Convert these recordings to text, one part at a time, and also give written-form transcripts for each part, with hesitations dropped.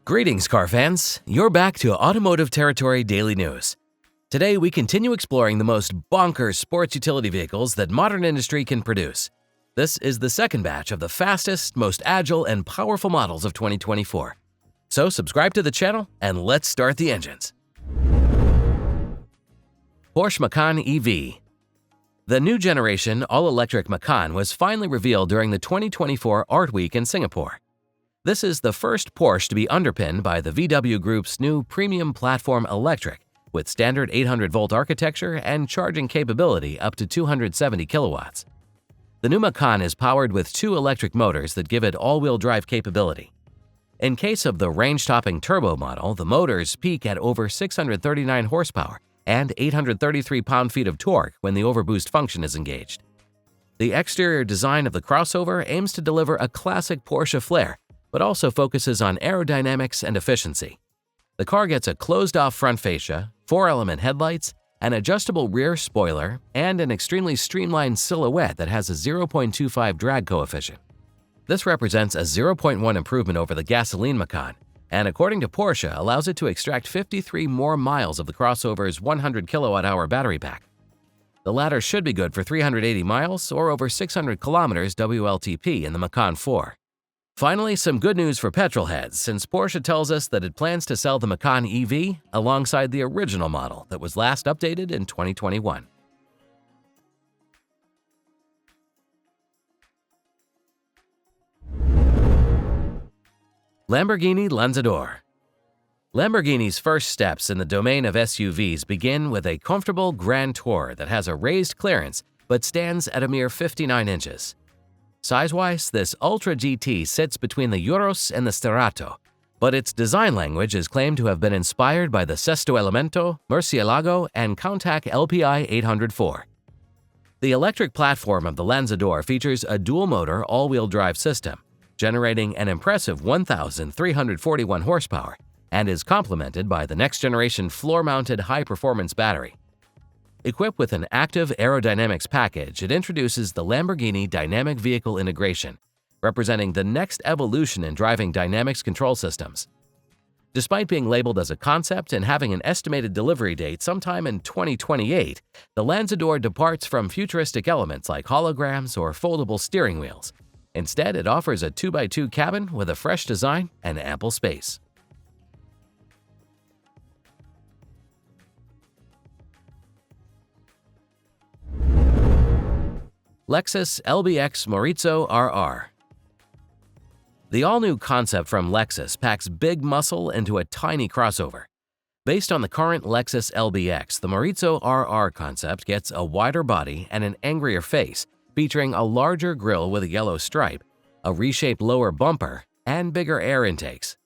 Greetings, car fans! You're back to Automotive Territory Daily News. Today, we continue exploring the most bonkers sports utility vehicles that modern industry can produce. This is the second batch of the fastest, most agile, and powerful models of 2024. So subscribe to the channel, and let's start the engines. Porsche Macan EV. The new generation all-electric Macan was finally revealed during the 2024 Art Week in Singapore. This is the first Porsche to be underpinned by the VW Group's new premium platform electric, with standard 800-volt architecture and charging capability up to 270 kilowatts. The new Macan is powered with two electric motors that give it all-wheel drive capability. In case of the range-topping turbo model, the motors peak at over 639 horsepower and 833 pound-feet of torque when the overboost function is engaged. The exterior design of the crossover aims to deliver a classic Porsche flair, but also focuses on aerodynamics and efficiency. The car gets a closed-off front fascia, 4-element headlights, an adjustable rear spoiler, and an extremely streamlined silhouette that has a 0.25 drag coefficient. This represents a 0.1 improvement over the gasoline Macan, and according to Porsche, allows it to extract 53 more miles of the crossover's 100 kilowatt-hour battery pack. The latter should be good for 380 miles or over 600 kilometers WLTP in the Macan 4. Finally, some good news for petrol heads, since Porsche tells us that it plans to sell the Macan EV alongside the original model that was last updated in 2021. Lamborghini Lanzador. Lamborghini's first steps in the domain of SUVs begin with a comfortable Grand Tour that has a raised clearance but stands at a mere 59 inches. Size-wise, this Ultra GT sits between the Urus and the Sterrato, but its design language is claimed to have been inspired by the Sesto Elemento, Murciélago, and Countach LPI 804. The electric platform of the Lanzador features a dual-motor all-wheel drive system, generating an impressive 1,341 horsepower, and is complemented by the next-generation floor-mounted high-performance battery. Equipped with an active aerodynamics package, it introduces the Lamborghini Dynamic Vehicle Integration, representing the next evolution in driving dynamics control systems. Despite being labeled as a concept and having an estimated delivery date sometime in 2028, the Lanzador departs from futuristic elements like holograms or foldable steering wheels. Instead, it offers a 2x2 cabin with a fresh design and ample space. Lexus LBX Morizo RR. The all-new concept from Lexus packs big muscle into a tiny crossover. Based on the current Lexus LBX, the Morizo RR concept gets a wider body and an angrier face, featuring a larger grille with a yellow stripe, a reshaped lower bumper, and bigger air intakes.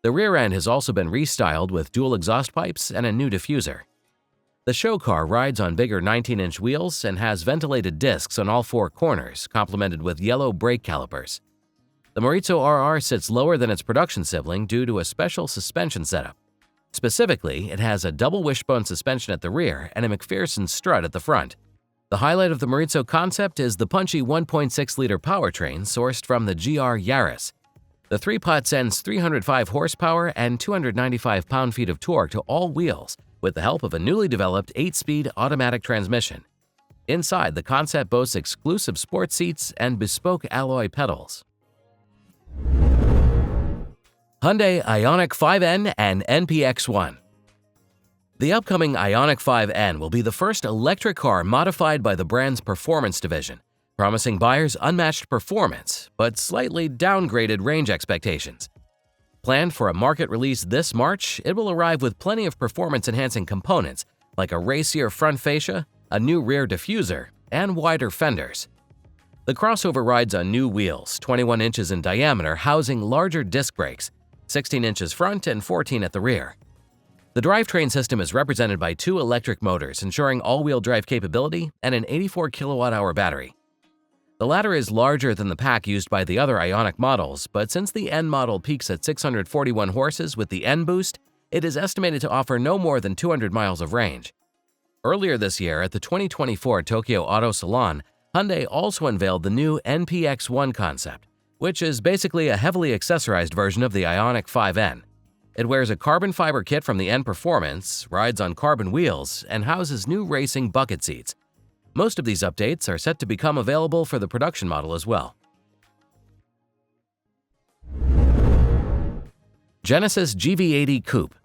The rear end has also been restyled with dual exhaust pipes and a new diffuser. The show car rides on bigger 19-inch wheels and has ventilated discs on all four corners, complemented with yellow brake calipers. The Morizo RR sits lower than its production sibling due to a special suspension setup. Specifically, it has a double wishbone suspension at the rear and a McPherson strut at the front. The highlight of the Morizo concept is the punchy 1.6-liter powertrain sourced from the GR Yaris. The three-pot sends 305 horsepower and 295 pound-feet of torque to all wheels, with the help of a newly developed 8-speed automatic transmission. Inside, the concept boasts exclusive sports seats and bespoke alloy pedals. Hyundai Ioniq 5N and NPX1. The upcoming Ioniq 5N will be the first electric car modified by the brand's performance division, promising buyers unmatched performance, but slightly downgraded range expectations. Planned for a market release this March, it will arrive with plenty of performance-enhancing components like a racier front fascia, a new rear diffuser, and wider fenders. The crossover rides on new wheels, 21 inches in diameter, housing larger disc brakes, 16 inches front and 14 at the rear. The drivetrain system is represented by two electric motors, ensuring all-wheel drive capability and an 84 kilowatt-hour battery. The latter is larger than the pack used by the other Ioniq models, but since the N model peaks at 641 horses with the N Boost, it is estimated to offer no more than 200 miles of range. Earlier this year, at the 2024 Tokyo Auto Salon, Hyundai also unveiled the new NPX1 concept, which is basically a heavily accessorized version of the Ioniq 5N. It wears a carbon fiber kit from the N Performance, rides on carbon wheels, and houses new racing bucket seats. Most of these updates are set to become available for the production model as well. Genesis GV80 Coupe.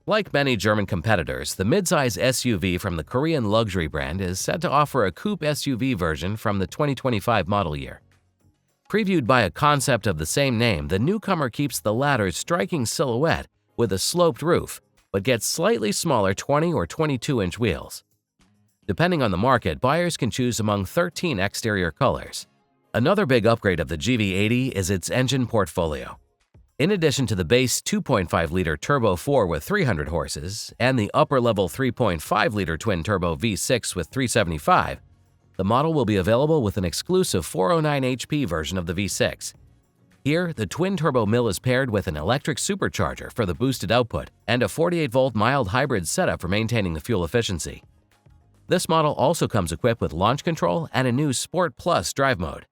Like many German competitors, the midsize SUV from the Korean luxury brand is set to offer a coupe SUV version from the 2025 model year. Previewed by a concept of the same name, the newcomer keeps the latter's striking silhouette with a sloped roof, but gets slightly smaller 20 or 22-inch wheels. Depending on the market, buyers can choose among 13 exterior colors. Another big upgrade of the GV80 is its engine portfolio. In addition to the base 2.5-liter Turbo 4 with 300 horses and the upper-level 3.5-liter twin-turbo V6 with 375, the model will be available with an exclusive 409 HP version of the V6. Here, the twin-turbo mill is paired with an electric supercharger for the boosted output and a 48-volt mild hybrid setup for maintaining the fuel efficiency. This model also comes equipped with launch control and a new Sport Plus drive mode.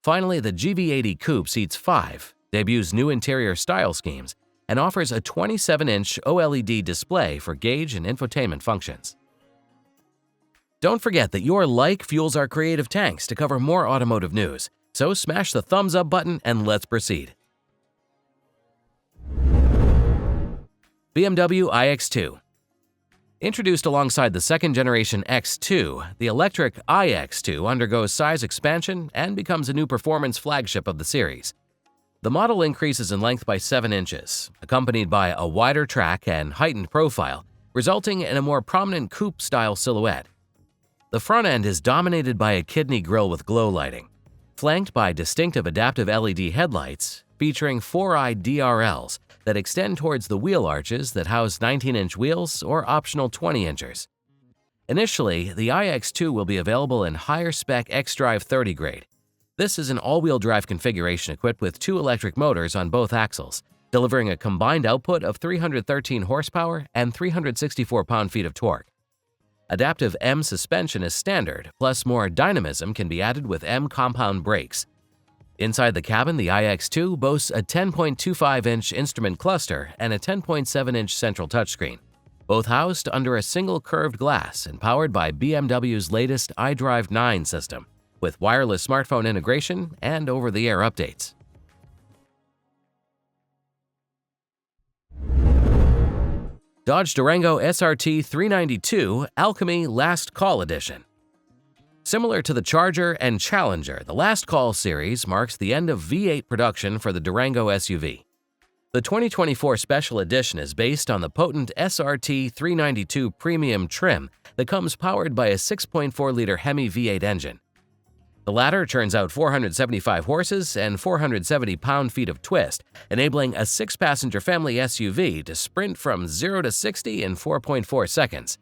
Finally, the GV80 Coupe seats 5, debuts new interior style schemes, and offers a 27-inch OLED display for gauge and infotainment functions. Don't forget that your like fuels our creative tanks to cover more automotive news, so smash the thumbs up button and let's proceed. BMW iX2. Introduced alongside the second-generation X2, the electric iX2 undergoes size expansion and becomes a new performance flagship of the series. The model increases in length by 7 inches, accompanied by a wider track and heightened profile, resulting in a more prominent coupe-style silhouette. The front end is dominated by a kidney grille with glow lighting, flanked by distinctive adaptive LED headlights featuring foray DRLs that extend towards the wheel arches that house 19-inch wheels or optional 20-inchers. Initially, the iX2 will be available in higher-spec xDrive 30 grade. This is an all-wheel drive configuration equipped with 2 electric motors on both axles, delivering a combined output of 313 horsepower and 364 pound-feet of torque. Adaptive M suspension is standard, plus more dynamism can be added with M compound brakes. Inside the cabin, the iX2 boasts a 10.25-inch instrument cluster and a 10.7-inch central touchscreen, both housed under a single curved glass and powered by BMW's latest iDrive 9 system, with wireless smartphone integration and over-the-air updates. Dodge Durango SRT 392 Alchemy Last Call Edition. Similar to the Charger and Challenger, the Last Call series marks the end of V8 production for the Durango SUV. The 2024 Special Edition is based on the potent SRT 392 Premium trim that comes powered by a 6.4-liter Hemi V8 engine. The latter churns out 475 horses and 470 pound-feet of twist, enabling a 6-passenger family SUV to sprint from 0 to 60 in 4.4 seconds.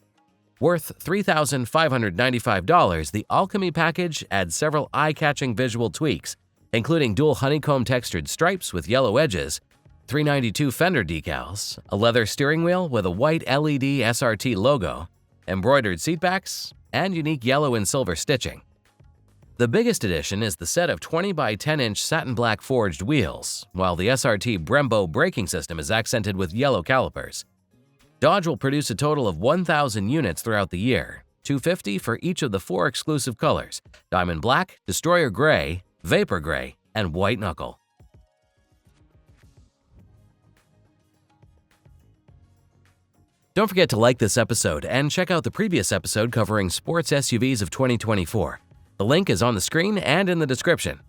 Worth $3,595, the Alchemy package adds several eye-catching visual tweaks, including dual honeycomb textured stripes with yellow edges, 392 fender decals, a leather steering wheel with a white LED SRT logo, embroidered seatbacks, and unique yellow and silver stitching. The biggest addition is the set of 20 by 10-inch satin black forged wheels, while the SRT Brembo braking system is accented with yellow calipers. Dodge will produce a total of 1,000 units throughout the year, 250 for each of the 4 exclusive colors: Diamond Black, Destroyer Gray, Vapor Gray, and White Knuckle. Don't forget to like this episode and check out the previous episode covering sports SUVs of 2024. The link is on the screen and in the description.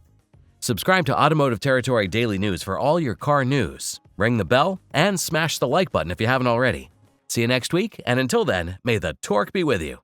Subscribe to Automotive Territory Daily News for all your car news. Ring the bell and smash the like button if you haven't already. See you next week, and until then, may the torque be with you.